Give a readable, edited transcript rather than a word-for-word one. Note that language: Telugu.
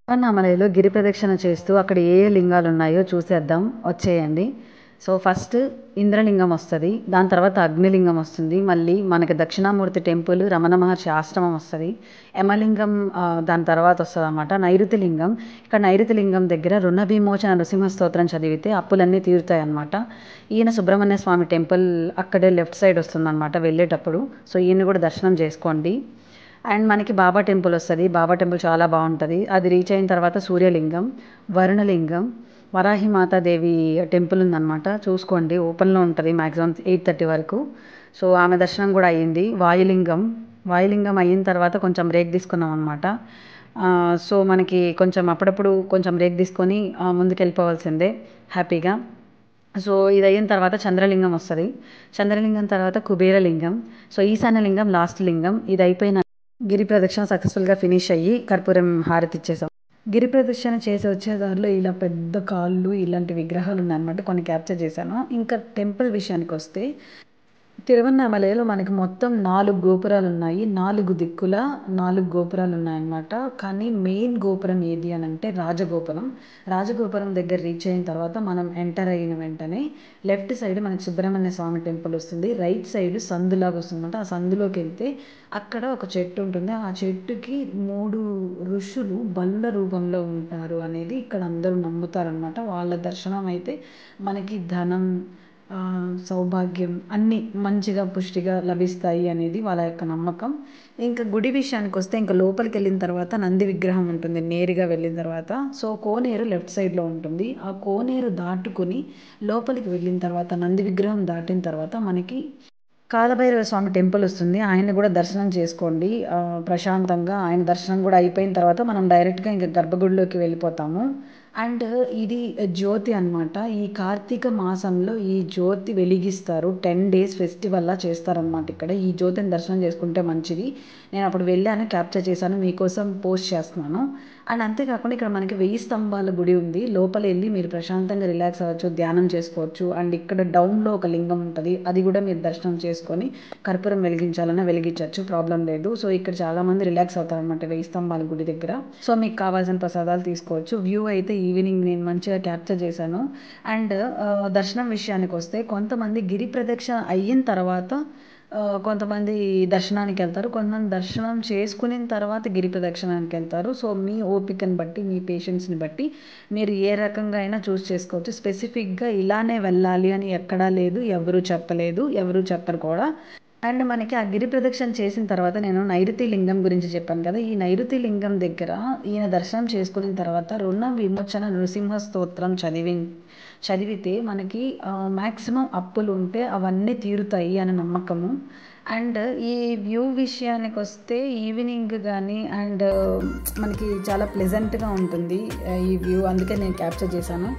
తిరువన్నామలైలో గిరి ప్రదక్షిణ చేస్తూ అక్కడ ఏ ఏ లింగాలు ఉన్నాయో చూసేద్దాం వచ్చేయండి. సో ఫస్ట్ ఇంద్రలింగం వస్తుంది, దాని తర్వాత అగ్నిలింగం వస్తుంది, మళ్ళీ మనకి దక్షిణామూర్తి టెంపుల్ రమణ మహర్షి ఆశ్రమం వస్తుంది, యమలింగం దాని తర్వాత వస్తుంది అనమాట. నైరుతి లింగం, ఇక్కడ నైరుతి లింగం దగ్గర రుణ విమోచన నృసింహ స్తోత్రం చదివితే అప్పులన్నీ తీరుతాయి అనమాట. ఈయన సుబ్రహ్మణ్య స్వామి టెంపుల్ అక్కడే లెఫ్ట్ సైడ్ వస్తుంది అనమాట వెళ్ళేటప్పుడు. సో ఈయన కూడా దర్శనం చేసుకోండి. అండ్ మనకి బాబా టెంపుల్ వస్తుంది, బాబా టెంపుల్ చాలా బాగుంటుంది. అది రీచ్ అయిన తర్వాత సూర్యలింగం, వరుణలింగం, వరాహిమాతాదేవి టెంపుల్ ఉందన్నమాట, చూసుకోండి, ఓపెన్లో ఉంటుంది మ్యాక్సిమం 8:30 వరకు. సో ఆమె దర్శనం కూడా అయ్యింది. వాయులింగం అయిన తర్వాత కొంచెం బ్రేక్ తీసుకున్నాం అనమాట. సో మనకి కొంచెం అప్పుడప్పుడు కొంచెం బ్రేక్ తీసుకొని ముందుకు వెళ్ళిపోవాల్సిందే హ్యాపీగా. సో ఇది అయిన తర్వాత చంద్రలింగం వస్తుంది, చంద్రలింగం తర్వాత కుబేరలింగం, సో ఈశాన్యలింగం లాస్ట్ లింగం. ఇది అయిపోయిన గిరి ప్రదక్షిణ సక్సెస్ఫుల్గా ఫినిష్ అయ్యి కర్పూరం హారతి ఇచ్చేసాం. గిరి ప్రదక్షిణ చేసి వచ్చేదారిలో ఇలా పెద్ద కాళ్ళు ఇలాంటి విగ్రహాలు ఉన్నాయన్నమాట, కొన్ని క్యాప్చర్ చేశాను. ఇంకా టెంపుల్ విషయానికి వస్తే తిరువన్నామలైలో మనకి మొత్తం 4 గోపురాలు ఉన్నాయి, 4 దిక్కుల 4 గోపురాలు ఉన్నాయన్నమాట. కానీ మెయిన్ గోపురం ఏది అని అంటే రాజగోపురం దగ్గర రీచ్ అయిన తర్వాత మనం ఎంటర్ అయిన వెంటనే లెఫ్ట్ సైడ్ మనకి సుబ్రహ్మణ్య స్వామి టెంపుల్ వస్తుంది, రైట్ సైడ్ సందులాగా వస్తుంది అనమాట. ఆ సందులోకి వెళ్తే అక్కడ ఒక చెట్టు ఉంటుంది, ఆ చెట్టుకి 3 ఋషులు బల్ల రూపంలో ఉంటారు అనేది ఇక్కడ అందరూ నమ్ముతారనమాట. వాళ్ళ దర్శనం అయితే మనకి ధనం, సౌభాగ్యం అన్నీ మంచిగా పుష్టిగా లభిస్తాయి అనేది వాళ్ళ యొక్క నమ్మకం. ఇంకా గుడి విషయానికి వస్తే ఇంకా లోపలికి వెళ్ళిన తర్వాత నంది విగ్రహం ఉంటుంది నేరుగా వెళ్ళిన తర్వాత. సో కోనేరు లెఫ్ట్ సైడ్లో ఉంటుంది, ఆ కోనేరు దాటుకుని లోపలికి వెళ్ళిన తర్వాత నంది విగ్రహం దాటిన తర్వాత మనకి కాలభైరవ స్వామి టెంపుల్ వస్తుంది, ఆయన కూడా దర్శనం చేసుకోండి ప్రశాంతంగా. ఆయన దర్శనం కూడా అయిపోయిన తర్వాత మనం డైరెక్ట్గా ఇంకా గర్భగుడిలోకి వెళ్ళిపోతాము. అండ్ ఇది జ్యోతి అనమాట, ఈ కార్తీక మాసంలో ఈ జ్యోతి వెలిగిస్తారు, 10 days ఫెస్టివల్లా చేస్తారనమాట. ఇక్కడ ఈ జ్యోతిని దర్శనం చేసుకుంటే మంచిది. నేను అప్పుడు వెళ్ళాను, క్యాప్చర్ చేశాను, మీకోసం పోస్ట్ చేస్తున్నాను. అండ్ అంతేకాకుండా ఇక్కడ మనకి 1000 స్తంభాల గుడి ఉంది, లోపల వెళ్ళి మీరు ప్రశాంతంగా రిలాక్స్ అవ్వచ్చు, ధ్యానం చేసుకోవచ్చు. అండ్ ఇక్కడ డౌన్లో ఒక లింగం ఉంటుంది, అది కూడా మీరు దర్శనం చేసుకొని కర్పూరం వెలిగించాలన్నా వెలిగించవచ్చు, ప్రాబ్లం లేదు. సో ఇక్కడ చాలామంది రిలాక్స్ అవుతారు అనమాట 1000 స్తంభాల గుడి దగ్గర. సో మీకు కావాల్సిన ప్రసాదాలు తీసుకోవచ్చు. వ్యూ అయితే ఈవినింగ్ నేను మంచిగా క్యాప్చర్ చేశాను. అండ్ దర్శనం విషయానికి వస్తే కొంతమంది గిరి ప్రదక్షిణ అయిన తర్వాత కొంతమంది దర్శనానికి వెళ్తారు, కొంతమంది దర్శనం చేసుకున్న తర్వాత గిరి ప్రదక్షిణానికి వెళ్తారు. సో మీ ఓపికని బట్టి మీ పేషెన్స్ని బట్టి మీరు ఏ రకంగా అయినా చూస్ చేసుకోవచ్చు. స్పెసిఫిక్గా ఇలానే వెళ్ళాలి అని ఎక్కడా లేదు, ఎవరు చెప్పలేదు, ఎవరు చెప్పరు కూడా. అండ్ మనకి ఆ గిరి ప్రదక్షిణ చేసిన తర్వాత నేను నైరుతి లింగం గురించి చెప్పాను కదా, ఈ నైరుతి లింగం దగ్గర ఈయన దర్శనం చేసుకున్న తర్వాత రుణ విమోచన నృసింహ స్తోత్రం చదివితే మనకి మ్యాక్సిమం అప్పులు ఉంటే అవన్నీ తీరుతాయి అని నమ్మకము. అండ్ ఈ వ్యూ విషయానికి వస్తే ఈవినింగ్ కానీ అండ్ మనకి చాలా ప్లెజెంట్గా ఉంటుంది ఈ వ్యూ, అందుకే నేను క్యాప్చర్ చేశాను.